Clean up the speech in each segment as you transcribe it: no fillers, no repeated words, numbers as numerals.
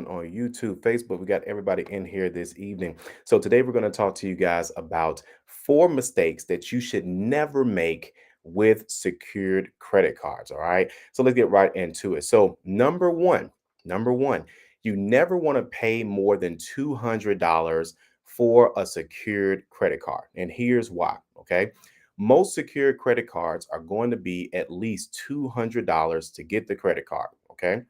on YouTube, Facebook. We got everybody in here this evening. So today we're going to talk to you guys about 4 mistakes that you should never make with secured credit cards. All right. So let's get right into it. So number one, you never want to pay more than $200 for a secured credit card. And here's why. Okay. Most secured credit cards are going to be at least $200 to get the credit card. Okay.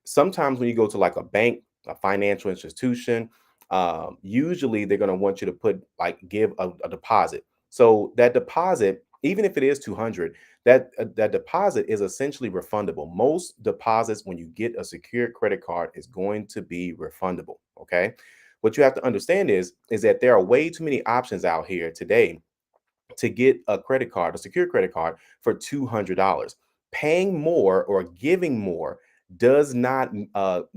Sometimes when you go to like a bank, a financial institution, usually they're going to want you to give a deposit. So that deposit, even if it is 200, that deposit is essentially refundable. Most deposits when you get a secured credit card is going to be refundable. Okay. What you have to understand is that there are way too many options out here today to get a credit card, a secure credit card for $200. Paying more or giving more does not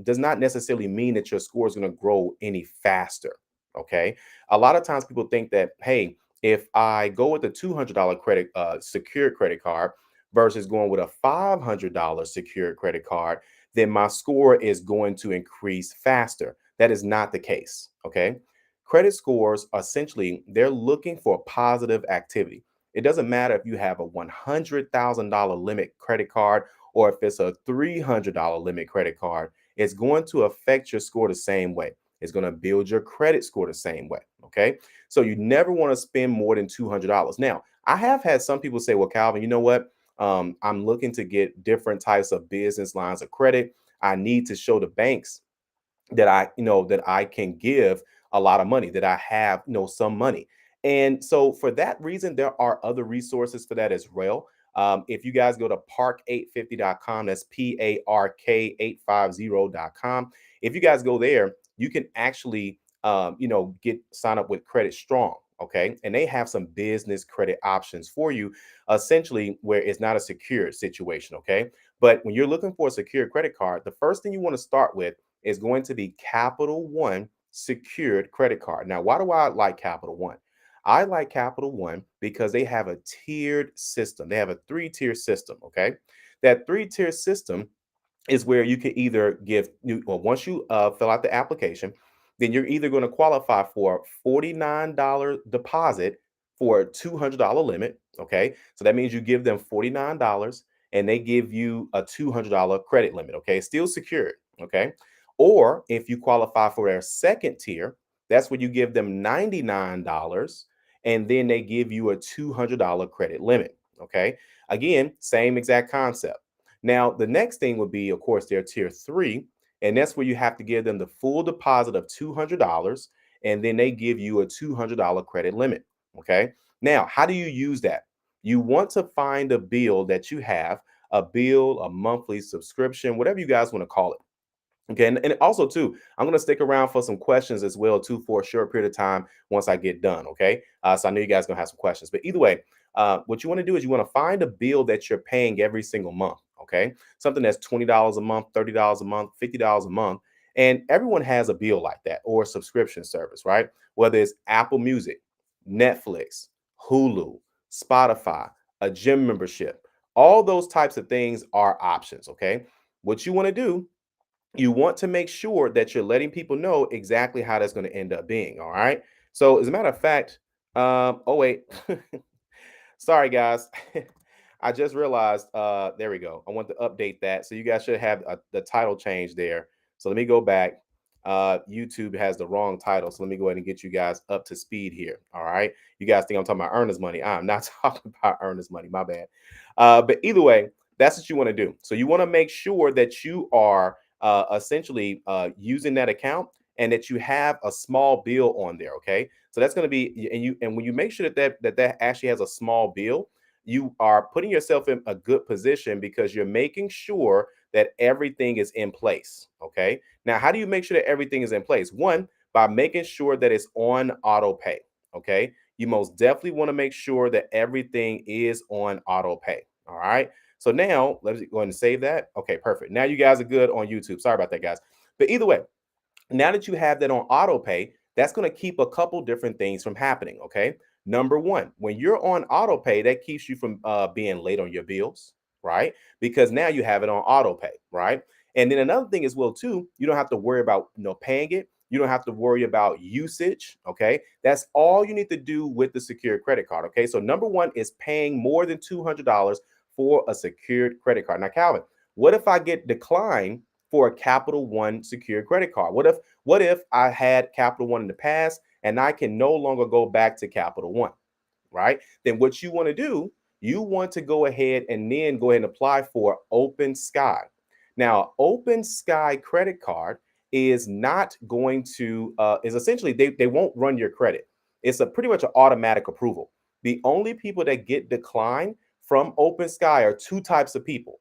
necessarily mean that your score is going to grow any faster. Okay, a lot of times people think that, hey, if I go with a $200 credit secured credit card versus going with a $500 secured credit card, then my score is going to increase faster. That is not the case. Okay, credit scores essentially they're looking for positive activity. It doesn't matter if you have a $100,000 limit credit card or if it's a $300 limit credit card. It's going to affect your score the same way. It's going to build your credit score the same way. Okay. So you never want to spend more than $200. Now, I have had some people say, well, Calvin, you know what? I'm looking to get different types of business lines of credit. I need to show the banks that I can give a lot of money, that I have, some money. And so for that reason, there are other resources for that as well. If you guys go to park850.com, that's PARK850.com. If you guys go there, you can actually, get sign up with Credit Strong. Okay. And they have some business credit options for you, essentially, where it's not a secure situation. Okay. But when you're looking for a secure credit card, the first thing you want to start with is going to be Capital One secured credit card. Now, why do I like Capital One? I like Capital One because they have a tiered system. They have a three-tier system. Okay. That three-tier system is where you can either well, once you fill out the application, then you're either going to qualify for a $49 deposit for a $200 limit. Okay. So that means you give them $49 and they give you a $200 credit limit. Okay. Still secured. Okay. Or if you qualify for their second tier, that's where you give them $99 and then they give you a $200 credit limit. Okay. Again, same exact concept. Now, the next thing would be, of course, their tier three, and that's where you have to give them the full deposit of $200, and then they give you a $200 credit limit. Okay. Now, how do you use that? You want to find a bill that you have, a bill, a monthly subscription, whatever you guys want to call it. Okay, and also too, I'm gonna stick around for some questions as well too for a short period of time once I get done. Okay, so I know you guys gonna have some questions, but either way, what you want to do is you want to find a bill that you're paying every single month. Okay, something that's $20 a month, $30 a month, $50 a month, and everyone has a bill like that or a subscription service, right? Whether it's Apple Music, Netflix, Hulu, Spotify, a gym membership, all those types of things are options. Okay, what you want to do, you want to make sure that you're letting people know exactly how that's going to end up being. All right. So, as a matter of fact, oh, wait. Sorry, guys. I just realized, there we go. I want to update that. So, you guys should have the title change there. So, let me go back. YouTube has the wrong title. So, let me go ahead and get you guys up to speed here. All right. You guys think I'm talking about earnest money. I'm not talking about earnest money. My bad. But either way, that's what you want to do. So, you want to make sure that you are essentially using that account and that you have a small bill on there. Okay, so that's going to be, and when you make sure that actually has a small bill, you are putting yourself in a good position because you're making sure that everything is in place. Okay, now how do you make sure that everything is in place? One, by making sure that it's on auto pay. Okay, you most definitely want to make sure that everything is on auto pay. All right. So now let's go ahead and save that. Okay, perfect. Now you guys are good on YouTube. Sorry about that, guys. But either way, now that you have that on auto pay, that's going to keep a couple different things from happening. Okay. Number one, when you're on auto pay, that keeps you from being late on your bills, right? Because now you have it on auto pay, right? And then another thing as well too, you don't have to worry about paying it. You don't have to worry about usage. Okay, that's all you need to do with the secured credit card. Okay, so number one is paying more than $200 for a secured credit card. Now, Calvin, what if I get declined for a Capital One secured credit card? What if I had Capital One in the past and I can no longer go back to Capital One, right? Then what you want to do, you want to go ahead and then go ahead and apply for Open Sky. Now, Open Sky credit card is not going to is essentially they won't run your credit. It's a pretty much an automatic approval. The only people that get declined from Open Sky are two types of people.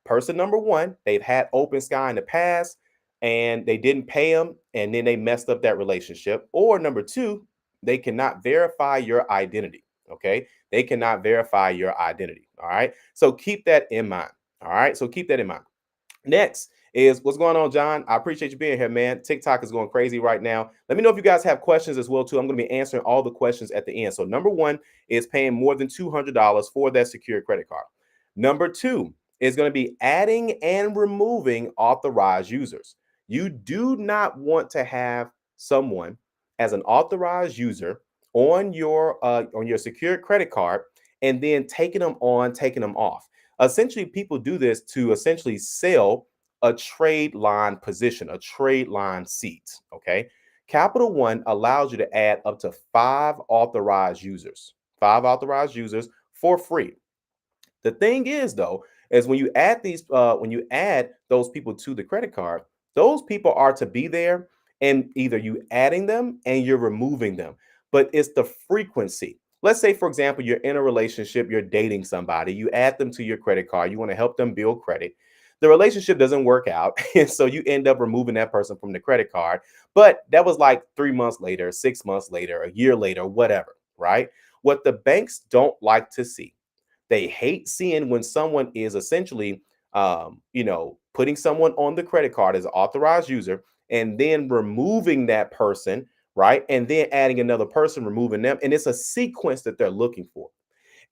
Person number one, they've had Open Sky in the past and they didn't pay them and then they messed up that relationship. Or number two, they cannot verify your identity. Okay. They cannot verify your identity. All right. So keep that in mind. All right. So keep that in mind. Next is what's going on, John. I appreciate you being here, man. TikTok is going crazy right now. Let me know if you guys have questions as well, too. I'm going to be answering all the questions at the end. So number one is paying more than $200 for that secured credit card. Number two is going to be adding and removing authorized users. You do not want to have someone as an authorized user on your secured credit card and then taking them on, taking them off. Essentially, people do this to essentially sell a trade line position, a trade line seat. Okay. Capital One allows you to add up to five authorized users for free. The thing is, though, is when you add those people to the credit card, those people are to be there, and either you adding them and you're removing them. But it's the frequency. Let's say, for example, you're in a relationship, you're dating somebody, you add them to your credit card, you want to help them build credit. The relationship doesn't work out, and so you end up removing that person from the credit card. But that was like 3 months later, 6 months later, a year later, whatever, right? What the banks don't like to see, they hate seeing when someone is essentially, putting someone on the credit card as an authorized user and then removing that person, right? And then adding another person, removing them. And it's a sequence that they're looking for.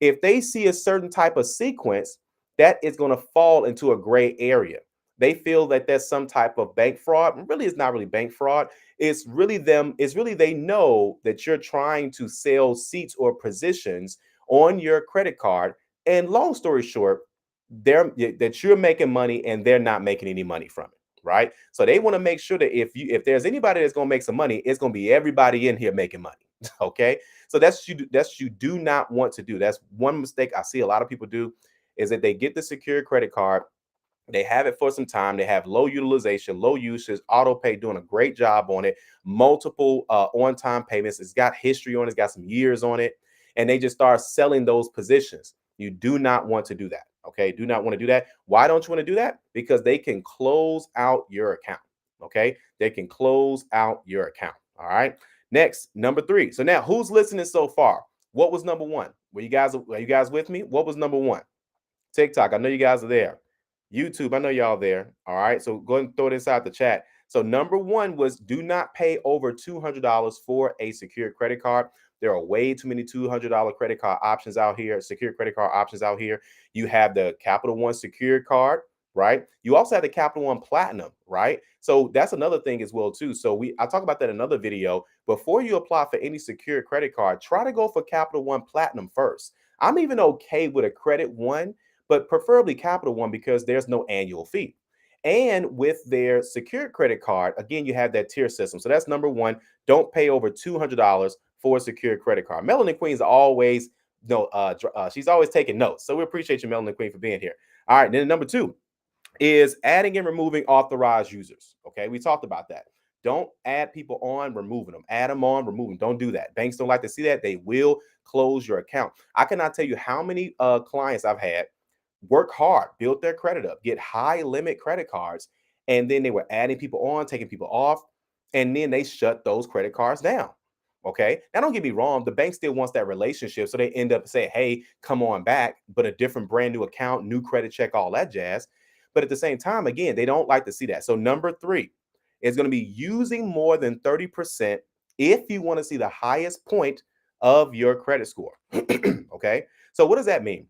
If they see a certain type of sequence, that is going to fall into a gray area. They feel that there's some type of bank fraud. Really, it's not really bank fraud. It's really them. It's really they know that you're trying to sell seats or positions on your credit card. And long story short, that you're making money and they're not making any money from it, right? So they want to make sure that if there's anybody that's going to make some money, it's going to be everybody in here making money. Okay, so you do not want to do. That's one mistake I see a lot of people do, is that they get the secure credit card, they have it for some time, they have low utilization, low usage, auto pay doing a great job on it, multiple on time payments, it's got history on it, it's got some years on it, and they just start selling those positions. You do not want to do that. Okay, do not want to do that. Why don't you want to do that? Because they can close out your account. Okay, they can close out your account. All right. Next, number three. So now, who's listening so far? What was number one? Were you guys with me? What was number one? TikTok, I know you guys are there. YouTube, I know y'all there. All right. So go ahead and throw it inside the chat. So number one was do not pay over $200 for a secured credit card. There are way too many $200 credit card options out here, secured credit card options out here. You have the Capital One secured card, right? You also have the Capital One Platinum, right? So that's another thing as well too. So I talk about that in another video. Before you apply for any secured credit card, try to go for Capital One Platinum first. I'm even okay with a Credit One, but preferably Capital One because there's no annual fee. And with their secured credit card, again, you have that tier system. So that's number one. Don't pay over $200 for a secured credit card. Melanie Queen's always she's always taking notes. So we appreciate you, Melanie Queen, for being here. All right. Then number two is adding and removing authorized users. Okay, we talked about that. Don't add people on, removing them. Add them on, remove them. Don't do that. Banks don't like to see that. They will close your account. I cannot tell you how many clients I've had work hard, build their credit up, get high limit credit cards, and then they were adding people on, taking people off, and then they shut those credit cards down. Okay. Now, don't get me wrong, the bank still wants that relationship. So they end up saying, hey, come on back, but a different brand new account, new credit check, all that jazz. But at the same time, again, they don't like to see that. So number three is going to be using more than 30% if you want to see the highest point of your credit score. Okay. So what does that mean?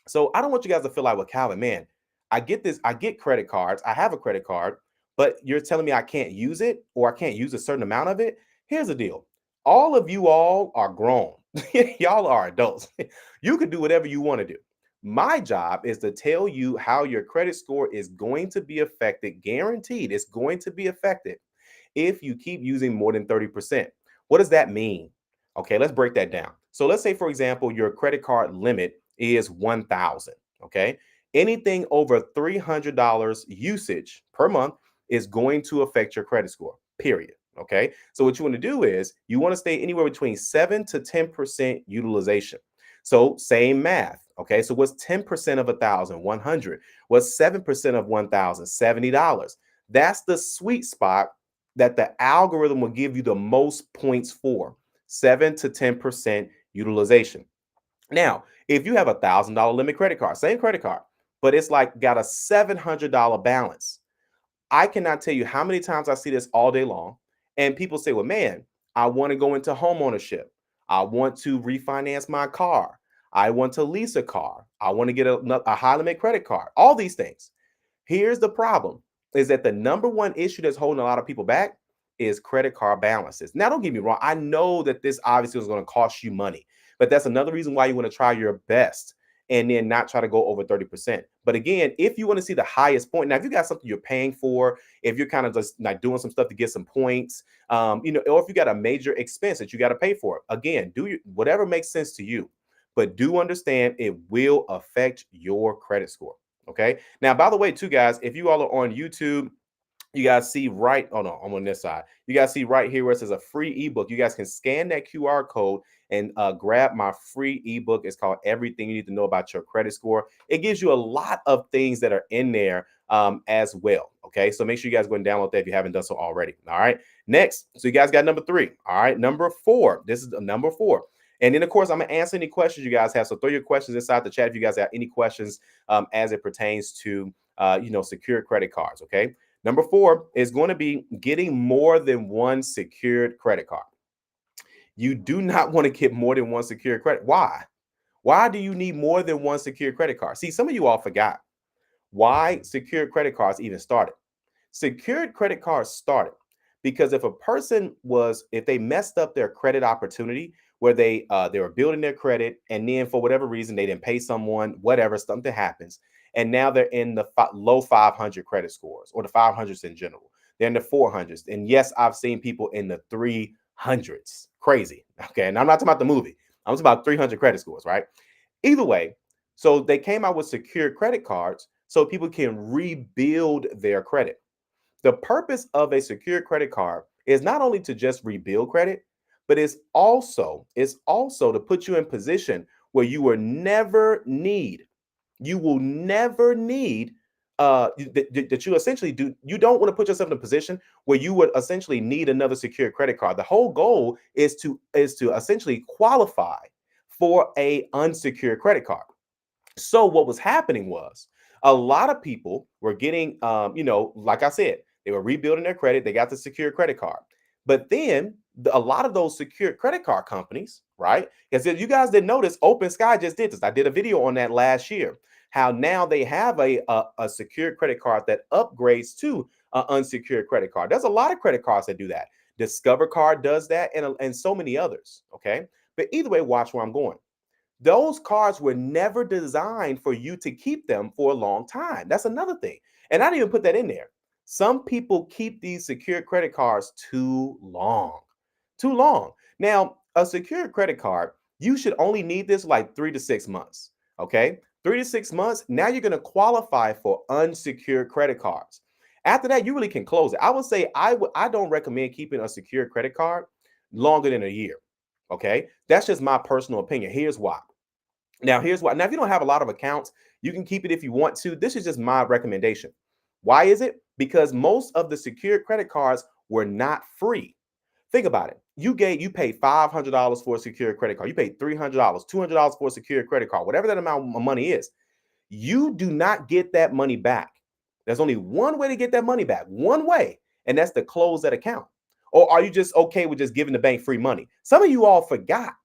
So I don't want you guys to feel like, well, Calvin, man, I get credit cards, I have a credit card, but you're telling me I can't use it or I can't use a certain amount of it. Here's the deal. All of you all are grown. Y'all are adults. You can do whatever you want to do. My job is to tell you how your credit score is going to be affected, guaranteed it's going to be affected if you keep using more than 30%. What does that mean? Okay, let's break that down. So let's say, for example, your credit card limit is 1,000. Okay, anything over $300 usage per month is going to affect your credit score, period. Okay, so what you want to do is you want to stay anywhere between 7 to 10% utilization. So same math. Okay, so what's 10% of 1,000? 100. What's 7% of 1,000? $70. That's the sweet spot that the algorithm will give you the most points for. 7 to 10% utilization. Now, if you have $1,000 limit credit card, same credit card, but it's like got a $700 balance, I cannot tell you how many times I see this all day long. And people say, well, man, I want to go into home ownership. I want to refinance my car. I want to lease a car. I want to get a high limit credit card. All these things. Here's the problem is that the number one issue that's holding a lot of people back is credit card balances. Now, don't get me wrong. I know that this obviously is going to cost you money, but that's another reason why you want to try your best and then not try to go over 30%. But again, if you want to see the highest point, now if you got something you're paying for, if you're kind of just like doing some stuff to get some points, or if you got a major expense that you got to pay for, again, whatever makes sense to you. But do understand it will affect your credit score. Okay. Now, by the way, too, guys, if you all are on YouTube, you guys see right, oh no, I'm on this side. You guys see right here where it says a free ebook. You guys can scan that QR code and grab my free ebook. It's called Everything You Need to Know About Your Credit Score. It gives you a lot of things that are in there as well. Okay, so make sure you guys go and download that if you haven't done so already. All right, next, so you guys got number 3. All right, number 4. This is number 4. And then, of course, I'm going to answer any questions you guys have. So throw your questions inside the chat if you guys have any questions as it pertains to, secured credit cards. Okay. Number 4 is going to be getting more than one secured credit card. You do not want to get more than one secured credit. Why? Why do you need more than one secured credit card? See, some of you all forgot why secured credit cards even started. Secured credit cards started because if they messed up their credit opportunity where they were building their credit and then for whatever reason they didn't pay someone, whatever, something happens, and now they're in the low 500 credit scores or the 500s in general. They're in the 400s, and yes, I've seen people in the 300s. Crazy. Okay, and I'm not talking about the movie. I'm talking about 300 credit scores, right? Either way, so they came out with secure credit cards so people can rebuild their credit. The purpose of a secure credit card is not only to just rebuild credit, but it's also to put you in position where you will never need that you essentially do. You don't want to put yourself in a position where you would essentially need another secure credit card. The whole goal is to essentially qualify for a unsecured credit card. So what was happening was a lot of people were getting, like I said, they were rebuilding their credit. They got the secure credit card. But then a lot of those secure credit card companies, right? Because if you guys didn't notice, Open Sky just did this. I did a video on that last year. How now they have a secured credit card that upgrades to an unsecured credit card. There's a lot of credit cards that do that. Discover Card does that, and so many others. Okay, but either way, watch where I'm going. Those cards were never designed for you to keep them for a long time. That's another thing. And I didn't even put that in there. Some people keep these secured credit cards too long. Too long. Now, a secured credit card, you should only need this like 3 to 6 months. Okay. 3 to 6 months. Now you're going to qualify for unsecured credit cards. After that, you really can close it. I would say I don't recommend keeping a secured credit card longer than a year. Okay. That's just my personal opinion. Here's why. Here's why. Now, if you don't have a lot of accounts, you can keep it if you want to. This is just my recommendation. Why is it? Because most of the secured credit cards were not free. Think about it. You paid $500 for a secured credit card. You paid $300, $200 for a secured credit card, whatever that amount of money is. You do not get that money back. There's only one way to get that money back, one way, and that's to close that account. Or are you just okay with just giving the bank free money? Some of you all forgot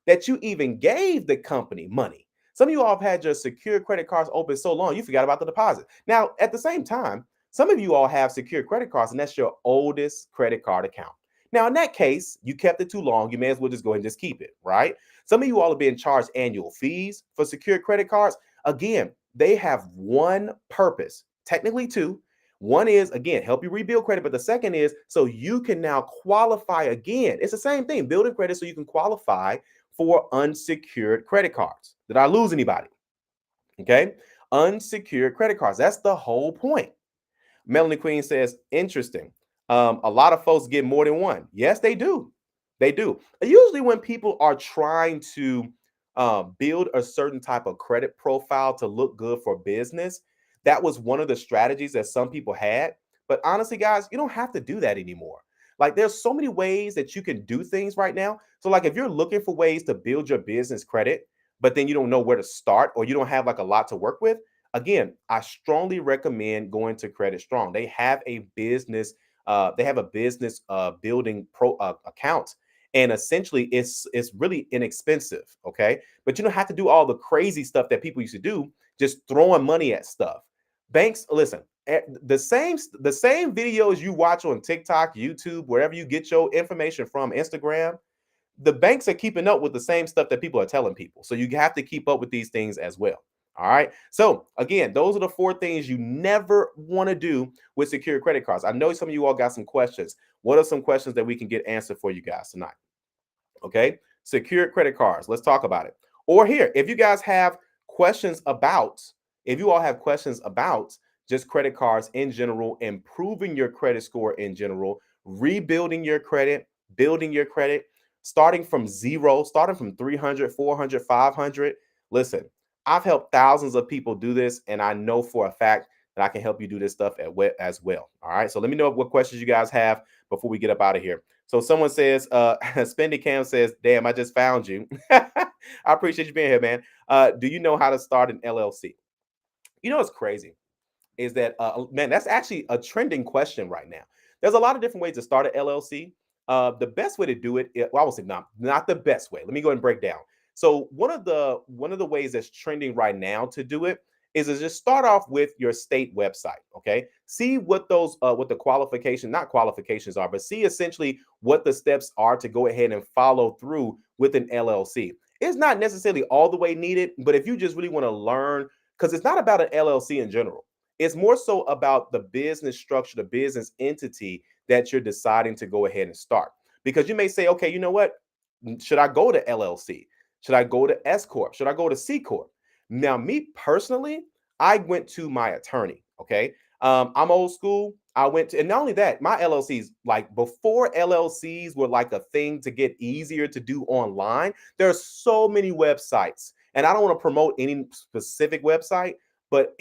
that you even gave the company money. Some of you all have had your secured credit cards open so long, you forgot about the deposit. Now, at the same time, some of you all have secured credit cards, and that's your oldest credit card account. Now, in that case, you kept it too long. You may as well just go ahead and just keep it, right? Some of you all are being charged annual fees for secured credit cards. Again, they have one purpose, technically two. One is, again, help you rebuild credit, but the second is so you can now qualify again. It's the same thing, building credit so you can qualify for unsecured credit cards. Did I lose anybody? Okay. Unsecured credit cards. That's the whole point. Melanie Queen says, interesting. A lot of folks get more than one. Yes, they do. They do. Usually, when people are trying to build a certain type of credit profile to look good for business, that was one of the strategies that some people had. But honestly, guys, you don't have to do that anymore. Like, there's so many ways that you can do things right now. So, like, if you're looking for ways to build your business credit, but then you don't know where to start or you don't have like a lot to work with, again, I strongly recommend going to Credit Strong. They have a business building pro account, and essentially it's really inexpensive. Okay, but you don't have to do all the crazy stuff that people used to do, just throwing money at stuff. Banks, listen, the same videos you watch on TikTok, YouTube, wherever you get your information from, Instagram, the banks are keeping up with the same stuff that people are telling people. So you have to keep up with these things as well. All right. So again, those are the four things you never want to do with secured credit cards. I know some of you all got some questions. What are some questions that we can get answered for you guys tonight? Okay. Secured credit cards. Let's talk about it. Or here, if you guys have questions about, if you all have questions about just credit cards in general, improving your credit score in general, rebuilding your credit, building your credit, starting from zero, starting from 300, 400, 500. Listen, I've helped thousands of people do this, and I know for a fact that I can help you do this stuff as well. All right. So let me know what questions you guys have before we get up out of here. So someone says, Spendy Cam says, damn, I just found you. I appreciate you being here, man. Do you know how to start an LLC? You know what's crazy is that, man, that's actually a trending question right now. There's a lot of different ways to start an LLC. The best way to do it, well, I will say not the best way. Let me go and break down. So one of the ways that's trending right now to do it is to just start off with your state website. Okay, see what the not qualifications are, but see essentially what the steps are to go ahead and follow through with an LLC. It's not necessarily all the way needed, but if you just really want to learn, because it's not about an LLC in general. It's more so about the business structure, the business entity that you're deciding to go ahead and start. Because you may say, okay, you know what? Should I go to LLC? Should I go to S Corp? Should I go to C Corp? Now, me personally, I went to my attorney. Okay. I'm old school. I went to, and not only that, my LLCs, like before LLCs were like a thing to get easier to do online, there are so many websites. And I don't want to promote any specific website, but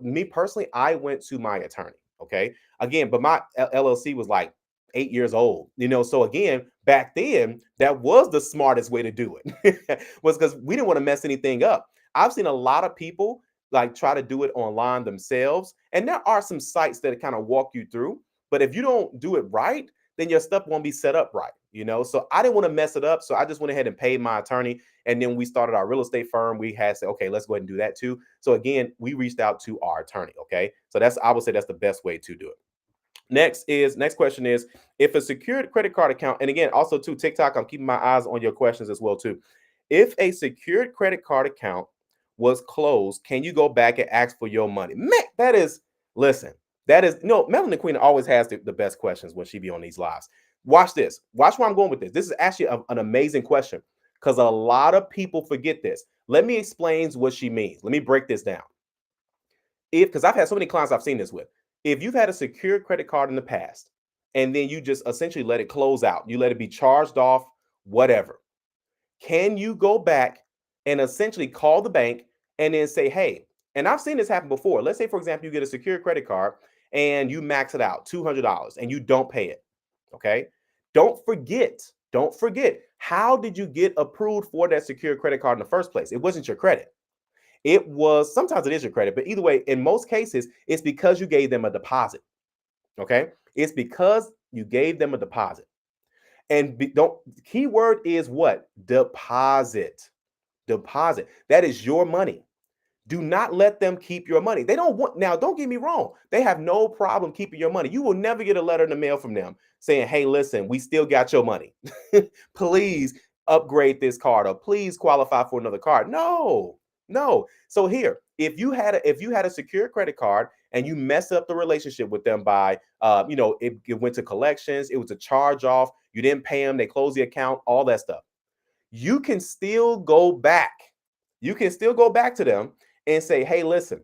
me personally, I went to my attorney. Okay. Again, but my LLC was like 8 years old, So again, back then, that was the smartest way to do it, was because we didn't want to mess anything up. I've seen a lot of people like try to do it online themselves, and there are some sites that kind of walk you through. But if you don't do it right, then your stuff won't be set up right. So I didn't want to mess it up, so I just went ahead and paid my attorney, and then we started our real estate firm. We had said, okay, let's go ahead and do that too. So again, we reached out to our attorney. Okay, so I would say that's the best way to do it. Next question is, if a secured credit card account, and again, also to TikTok, I'm keeping my eyes on your questions as well too. If a secured credit card account was closed, can you go back and ask for your money? Man, listen, Melanie Queen always has the best questions when she be on these lives. Watch this. Watch where I'm going with this. This is actually an amazing question because a lot of people forget this. Let me explain what she means. Let me break this down. Because I've had so many clients I've seen this with. If you've had a secured credit card in the past and then you just essentially let it close out, you let it be charged off, whatever, can you go back and essentially call the bank and then say, hey, and I've seen this happen before. Let's say, for example, you get a secured credit card and you max it out, $200, and you don't pay it. Okay. Don't forget, how did you get approved for that secured credit card in the first place? It wasn't your credit. Sometimes it is your credit, but either way, in most cases, it's because you gave them a deposit. Okay. It's because you gave them a deposit. And keyword is what? Deposit. Deposit. That is your money. Do not let them keep your money. They don't want, now, don't get me wrong. They have no problem keeping your money. You will never get a letter in the mail from them saying, hey, listen, we still got your money. Please upgrade this card or please qualify for another card. No, no. So here, if you had a secure credit card and you messed up the relationship with them by it went to collections, it was a charge off, you didn't pay them, they closed the account, all that stuff. You can still go back. You can still go back to them and say, hey, listen,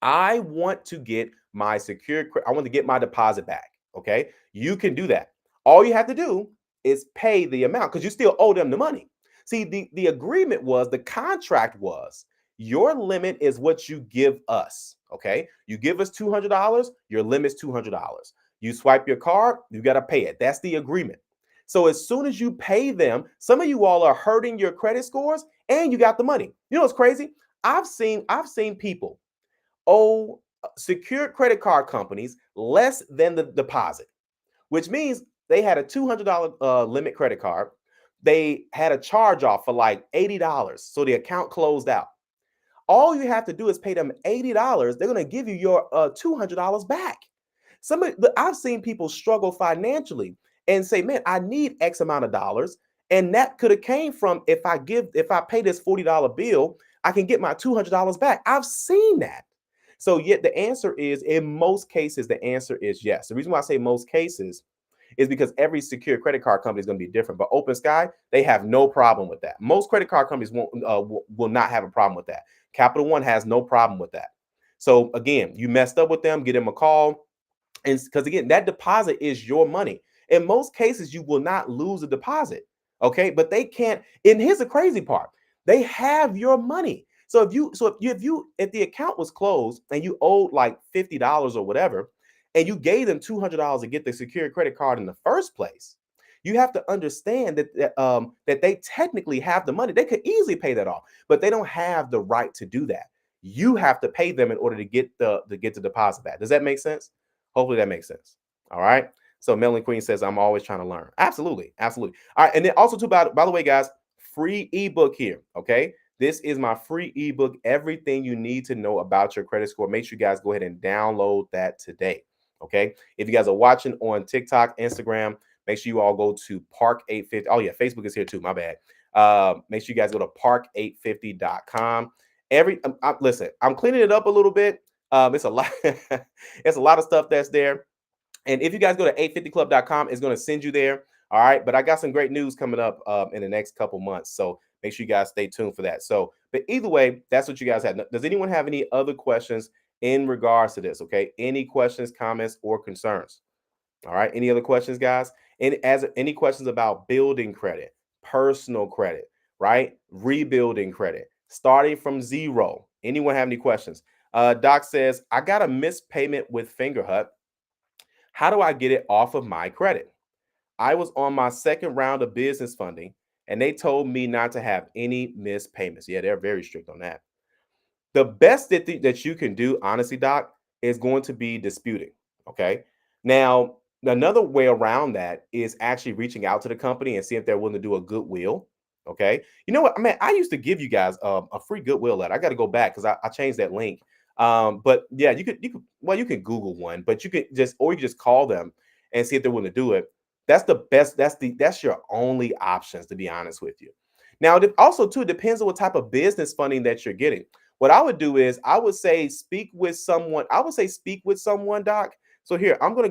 I want to get my I want to get my deposit back. Okay. You can do that. All you have to do is pay the amount because you still owe them the money. See, the agreement was, the contract was, your limit is what you give us. Okay. You give us $200, your limit's $200. You swipe your card, you got to pay it. That's the agreement. So as soon as you pay them, some of you all are hurting your credit scores and you got the money. You know what's crazy? I've seen people owe secured credit card companies less than the deposit, which means they had a $200 limit credit card. They had a charge off for like $80. So the account closed out. All you have to do is pay them $80. They're going to give you your $200 back. I've seen people struggle financially and say, man, I need X amount of dollars. And that could have came from, if I pay this $40 bill, I can get my $200 back. I've seen that. So yet the answer is, in most cases, the answer is yes. The reason why I say most cases is because every secure credit card company is going to be different. But Open Sky, they have no problem with that. Most credit card companies will not have a problem with that. Capital One has no problem with that. So again, you messed up with them, get them a call. And because again, that deposit is your money. In most cases, you will not lose a deposit. Okay, but they can't. And here's the crazy part: they have your money. So if the account was closed and you owed like $50 or whatever, and you gave them $200 to get the secured credit card in the first place, you have to understand that they technically have the money. They could easily pay that off, but they don't have the right to do that. You have to pay them in order to get the deposit back. Does that make sense? Hopefully that makes sense. All right. So Melanie Queen says, I'm always trying to learn. Absolutely. Absolutely. All right. And then also too, by the way, guys, free ebook here. Okay. This is my free ebook, Everything You Need to Know About Your Credit Score. Make sure you guys go ahead and download that today. Okay. If you guys are watching on TikTok, Instagram, make sure you all go to Park 850. Oh, yeah. Facebook is here too. My bad. Make sure you guys go to park850.com. Listen, I'm cleaning it up a little bit. It's a lot. It's a lot of stuff that's there. And if you guys go to 850club.com, it's going to send you there. All right. But I got some great news coming up in the next couple months. So make sure you guys stay tuned for that. So, but either way, that's what you guys had. Does anyone have any other questions in regards to this? Okay. Any questions, comments, or concerns? All right. Any other questions, guys? Any questions about building credit, personal credit, right? Rebuilding credit, starting from zero. Anyone have any questions? Doc says, I got a missed payment with Fingerhut. How do I get it off of my credit? I was on my second round of business funding and they told me not to have any missed payments. Yeah, they're very strict on that. The best that you can do, honestly, Doc, is going to be disputing. Okay. Now, another way around that is actually reaching out to the company and see if they're willing to do a goodwill. Okay. You know what? I mean, I used to give you guys a free goodwill letter. I got to go back because I changed that link. But yeah, you can Google one, but you can just call them and see if they're willing to do it. That's the best. That's your only options, to be honest with you. Now, also too, it depends on what type of business funding that you're getting. What I would do is I would say speak with someone. I would say speak with someone, Doc. So here, I'm gonna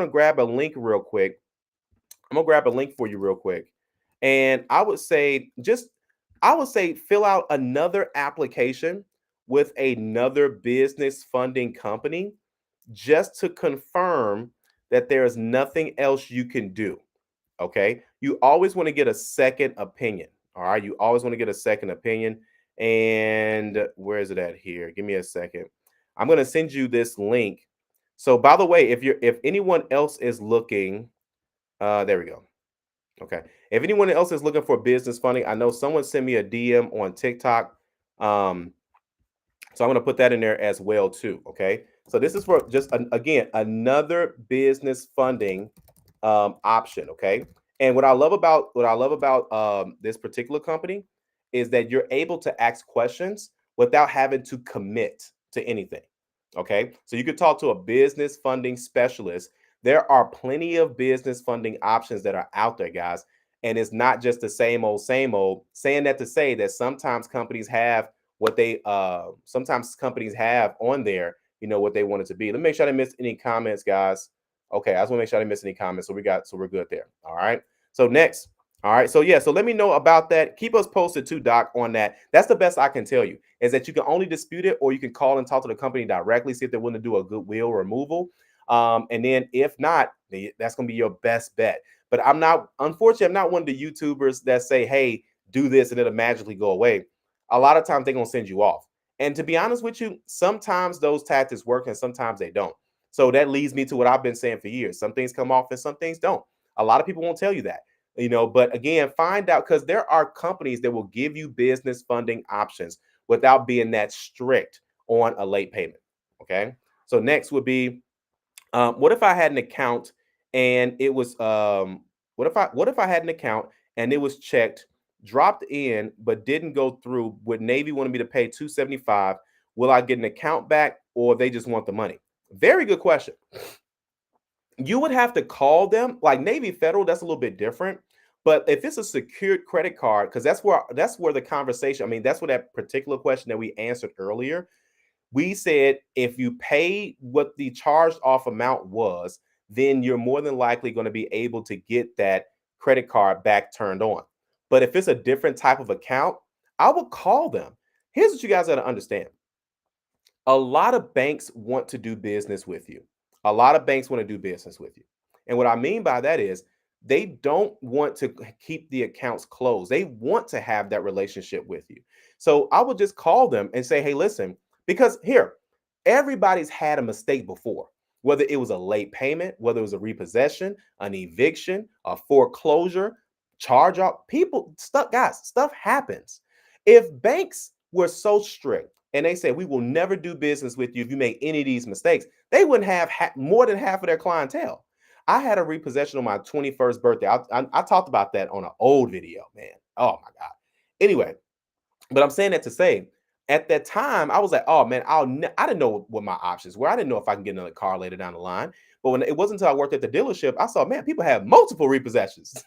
grab a link real quick. I'm gonna grab a link for you real quick. And I would say fill out another application with another business funding company just to confirm that there is nothing else you can do. Okay. You always want to get a second opinion. All right. You always want to get a second opinion. And where is it at here? Give me a second. I'm going to send you this link. So by the way, if anyone else is looking, there we go. Okay. If anyone else is looking for business funding, I know someone sent me a DM on TikTok. So I'm going to put that in there as well too. Okay. So this is for just again another business funding option. Okay. And what I love about this particular company is that you're able to ask questions without having to commit to anything. Okay. So you could talk to a business funding specialist. There are plenty of business funding options that are out there, guys. And it's not just the same old. Saying that to say that sometimes companies have what they sometimes companies have on there, what they want it to be. Let me make sure I didn't miss any comments, guys. Okay, I just want to make sure I didn't miss any comments. So we're good there. All right. So next. All right. So yeah, so let me know about that. Keep us posted too, Doc, on that. That's the best I can tell you is that you can only dispute it or you can call and talk to the company directly, see if they're willing to do a goodwill removal. And then if not, that's going to be your best bet. But unfortunately, I'm not one of the YouTubers that say, hey, do this and it'll magically go away. A lot of times they're going to send you off. And to be honest with you, sometimes those tactics work and sometimes they don't. So that leads me to what I've been saying for years. Some things come off and some things don't. A lot of people won't tell you that, but again, find out because there are companies that will give you business funding options without being that strict on a late payment. Okay. So next would be what if I had an account and it was what if I had an account and it was checked, dropped in, but didn't go through? Would Navy wanted me to pay 275? Will I get an account back or they just want the money? Very good question. You would have to call them like Navy Federal. That's a little bit different. But if it's a secured credit card, because that's where the conversation. I mean, that's where that particular question that we answered earlier we said if you pay what the charged off amount was, then you're more than likely going to be able to get that credit card back turned on. But if it's a different type of account, I would call them. Here's what you guys got to understand. A lot of banks want to do business with you. A lot of banks want to do business with you. And what I mean by that is they don't want to keep the accounts closed. They want to have that relationship with you. So I would just call them and say, hey, listen, because here, everybody's had a mistake before, whether it was a late payment, whether it was a repossession, an eviction, a foreclosure, charge off. Stuff happens. If banks were so strict and they said, we will never do business with you if you make any of these mistakes, they wouldn't have more than half of their clientele. I had a repossession on my 21st birthday. I talked about that on an old video, man. Oh my God. Anyway, but I'm saying that to say, at that time, I was like, oh man, I didn't know what my options were. I didn't know if I can get another car later down the line. But when it wasn't until I worked at the dealership, I saw, man, people have multiple repossessions.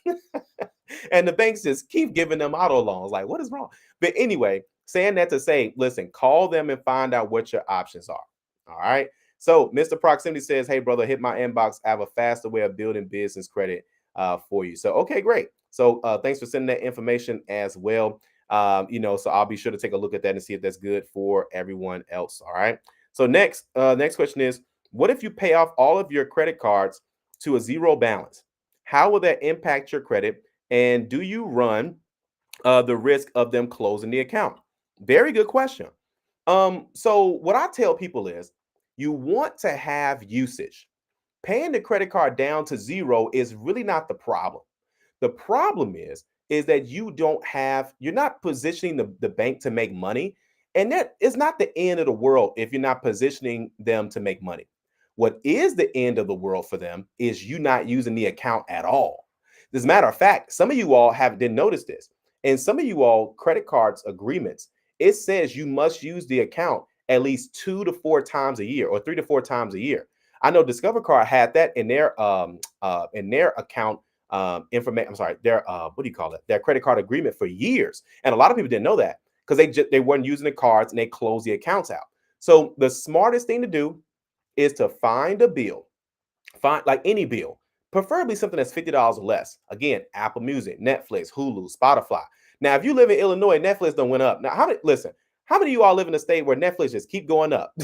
And the banks just keep giving them auto loans. Like, what is wrong? But anyway, saying that to say, listen, call them and find out what your options are. All right. So Mr. Proximity says, hey, brother, hit my inbox. I have a faster way of building business credit for you. So, okay, great. So thanks for sending that information as well. So I'll be sure to take a look at that and see if that's good for everyone else. All right. So next question is, what if you pay off all of your credit cards to a zero balance? How will that impact your credit? And do you run the risk of them closing the account? Very good question. So what I tell people is you want to have usage. Paying the credit card down to zero is really not the problem. The problem is that you're not positioning the bank to make money. And that is not the end of the world if you're not positioning them to make money. What is the end of the world for them is you not using the account at all. As a matter of fact, some of you all didn't notice this. And some of you all credit cards agreements, it says you must use the account at least 2 to 4 times a year or 3 to 4 times a year. I know Discover Card had that in their account information. I'm sorry, their what do you call it? Their credit card agreement for years, and a lot of people didn't know that because they weren't using the cards and they closed the accounts out. So the smartest thing to do is to find a bill, find like any bill, preferably something that's $50 or less. Again, Apple Music, Netflix, Hulu, Spotify. Now, if you live in Illinois, Netflix don't went up. Now, how many of you all live in a state where Netflix just keep going up?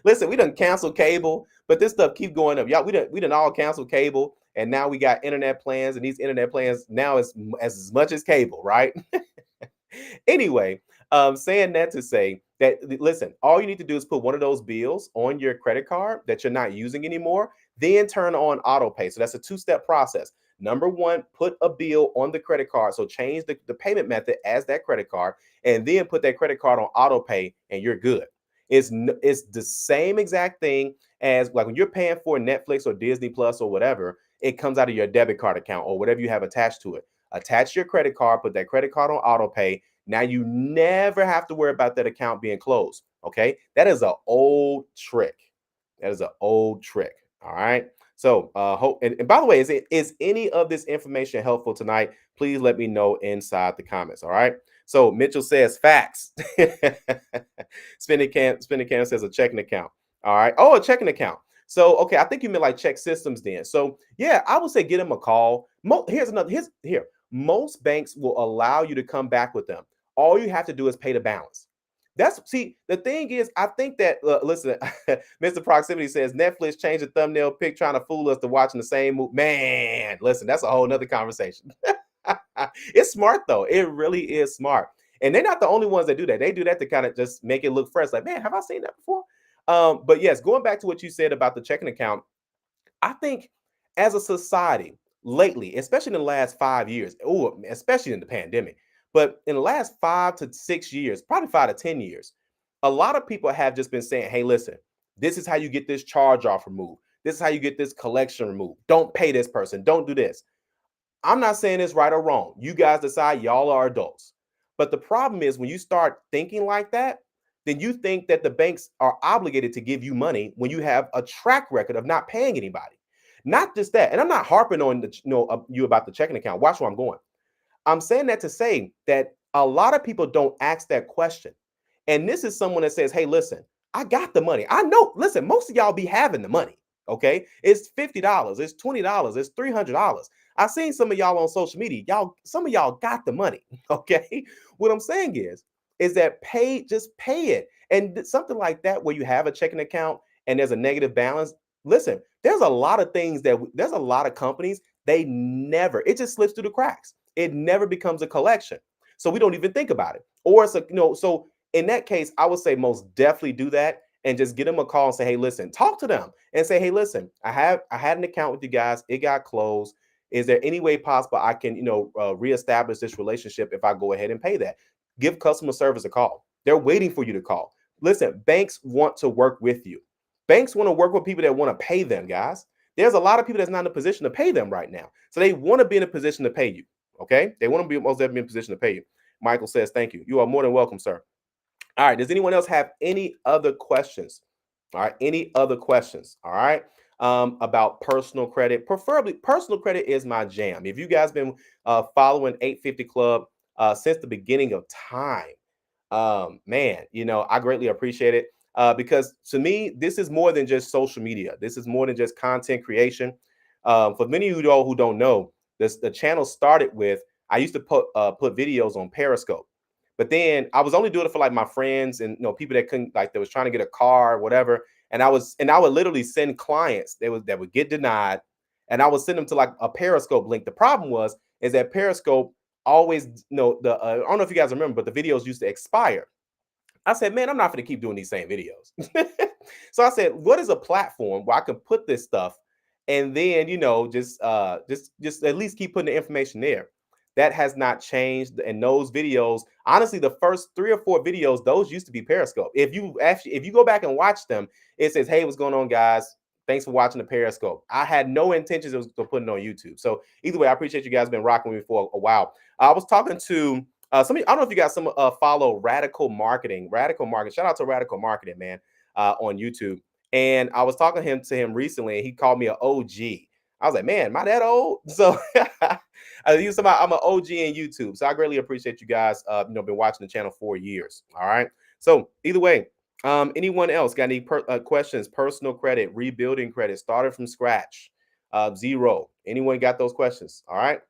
Listen, we done cancel cable, but this stuff keep going up. Y'all, we done all cancel cable, and now we got internet plans, and these internet plans now is as much as cable, right? Anyway, saying that to say that, listen, all you need to do is put one of those bills on your credit card that you're not using anymore, then turn on auto pay. So that's a two-step process. Number one, put a bill on the credit card. So change the payment method as that credit card, and then put that credit card on auto pay, and you're good. It's the same exact thing as like when you're paying for Netflix or Disney Plus or whatever, it comes out of your debit card account or whatever you have attached to it. attach your credit card, put that credit card on auto pay. Now you never have to worry about that account being closed. Okay. That is an old trick. That is an old trick. All right. So hope and by the way, is any of this information helpful tonight? Please let me know inside the comments. All right. So Mitchell says facts. Spending can says a checking account. All right. Oh, a checking account. So okay, I think you meant like check systems then. So yeah, I would say get them a call. Here's another. Here. Most banks will allow you to come back with them. All you have to do is pay the balance. That's see, the thing is, I think that listen, Mr. Proximity says Netflix changed the thumbnail pic trying to fool us to watching the same movie. Man, listen, that's a whole nother conversation. It's smart though. It really is smart. And they're not the only ones that do that. They do that to kind of just make it look fresh. Like, man, have I seen that before? But yes, going back to what you said about the checking account, I think as a society lately, especially in the last 5 years, or especially in the pandemic, but in the last 5 to 6 years, probably 5 to 10 years, a lot of people have just been saying, hey, listen, this is how you get this charge off removed. This is how you get this collection removed. Don't pay this person. Don't do this. I'm not saying it's right or wrong. You guys decide, y'all are adults. But the problem is when you start thinking like that, then you think that the banks are obligated to give you money when you have a track record of not paying anybody. Not just that. And I'm not harping on you about the checking account. Watch where I'm going. I'm saying that to say that a lot of people don't ask that question. And this is someone that says, hey, listen, I got the money. I know, listen, most of y'all be having the money. Okay. It's $50, it's $20, it's $300. I've seen some of y'all on social media. Some of y'all got the money. Okay. What I'm saying is that just pay it. And something like that, where you have a checking account and there's a negative balance. Listen, there's a lot of things there's a lot of companies, it just slips through the cracks. It never becomes a collection. So we don't even think about it. Or so in that case, I would say most definitely do that and just get them a call and say, hey, listen, talk to them and say, hey, listen, I had an account with you guys. It got closed. Is there any way possible I can, reestablish this relationship if I go ahead and pay that? Give customer service a call. They're waiting for you to call. Listen, banks want to work with you. Banks want to work with people that want to pay them, guys. There's a lot of people that's not in a position to pay them right now. So they want to be in a position to pay you. Okay. They want to be most definitely in a position to pay you. Michael says, thank you. You are more than welcome, sir. All right. Does anyone else have any other questions? All right. Any other questions? All right. About personal credit. Preferably, personal credit is my jam. If you guys been following 850 Club since the beginning of time, man, I greatly appreciate it because to me, this is more than just social media. This is more than just content creation. For many of you who don't know, the channel started with I used to put videos on Periscope. But then I was only doing it for like my friends and people that couldn't that was trying to get a car or whatever. And I would literally send clients that would get denied, and I would send them to like a Periscope link. The problem is that Periscope always I don't know if you guys remember, but the videos used to expire. I said, man, I'm not going to keep doing these same videos. So I said, what is a platform where I can put this stuff and then, just at least keep putting the information there. That has not changed. And those videos, honestly, the first 3 or 4 videos, those used to be Periscope. If you go back and watch them, it says, hey, what's going on, guys? Thanks for watching the Periscope. I had no intentions of putting it on YouTube. So either way, I appreciate you guys been rocking with me for a while. I was talking to somebody, I don't know if you guys follow Radical Marketing. Radical Marketing. Shout out to Radical Marketing, man, on YouTube. And I was talking to him recently, and he called me an OG. I was like, man, am I that old? So I'm an OG in YouTube. So I greatly appreciate you guys, been watching the channel for years. All right. So either way, anyone else got any questions? Personal credit, rebuilding credit, started from scratch, zero. Anyone got those questions? All right.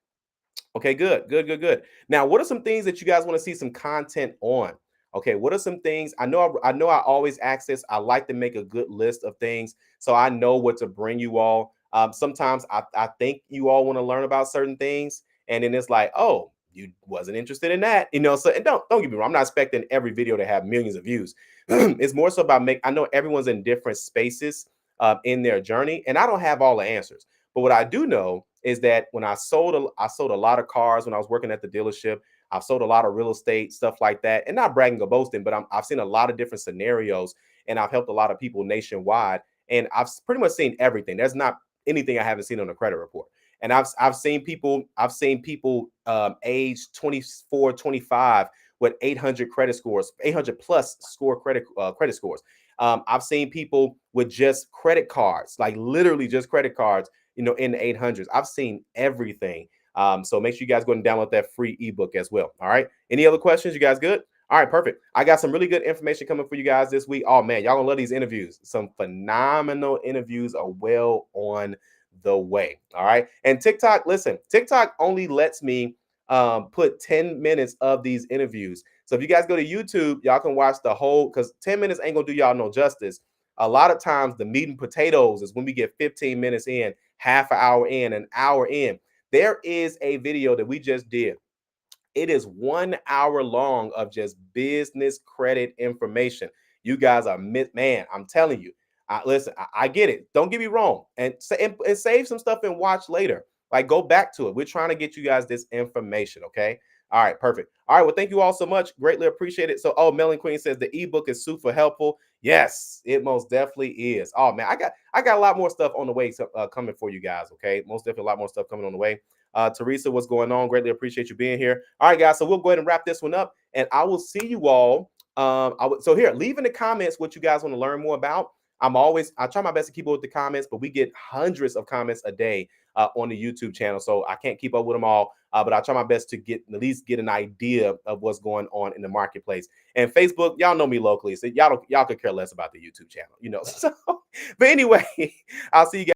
Okay, good. Now, what are some things that you guys want to see some content on? Okay, what are some things? I know I always ask this. I like to make a good list of things so I know what to bring you all. Sometimes I think you all want to learn about certain things, and then it's like, oh, you wasn't interested in that, So and don't get me wrong. I'm not expecting every video to have millions of views. It's more so about I know everyone's in different spaces in their journey, and I don't have all the answers. But what I do know is that when I sold a lot of cars when I was working at the dealership. I've sold a lot of real estate, stuff like that. And not bragging or boasting, but I've seen a lot of different scenarios, and I've helped a lot of people nationwide. And I've pretty much seen everything. There's not anything I haven't seen on the credit report. And I've seen people, age 24, 25 with 800 credit scores, 800 plus score credit scores. I've seen people with just credit cards, like literally just credit cards, in the 800s. I've seen everything. So make sure you guys go and download that free ebook as well. All right. Any other questions? You guys good? All right, perfect. I got some really good information coming for you guys this week. Oh man, y'all gonna love these interviews. Some phenomenal interviews are well on the way. All right. And TikTok, listen, TikTok only lets me put 10 minutes of these interviews. So if you guys go to YouTube, y'all can watch the whole, because 10 minutes ain't gonna do y'all no justice. A lot of times the meat and potatoes is when we get 15 minutes in, half an hour in, an hour in. There is a video that we just did. It is 1 hour long of just business credit information. You guys are, man, I'm telling you. Listen, I get it. Don't get me wrong. And save some stuff and watch later. Like, go back to it. We're trying to get you guys this information, okay? All right, perfect. All right, well, thank you all so much. Greatly appreciate it. So, oh, Melon Queen says the ebook is super helpful. Yes, it most definitely is. Oh man, I got a lot more stuff on the way coming for you guys. Okay, most definitely a lot more stuff coming on the way. Teresa, what's going on? Greatly appreciate you being here. All right, guys. So we'll go ahead and wrap this one up, and I will see you all. So here, leave in the comments what you guys want to learn more about. I try my best to keep up with the comments, but we get hundreds of comments a day on the YouTube channel, so I can't keep up with them all. But I try my best to at least get an idea of what's going on in the marketplace. And Facebook, y'all know me locally, so y'all could care less about the YouTube channel, So, but anyway, I'll see you guys.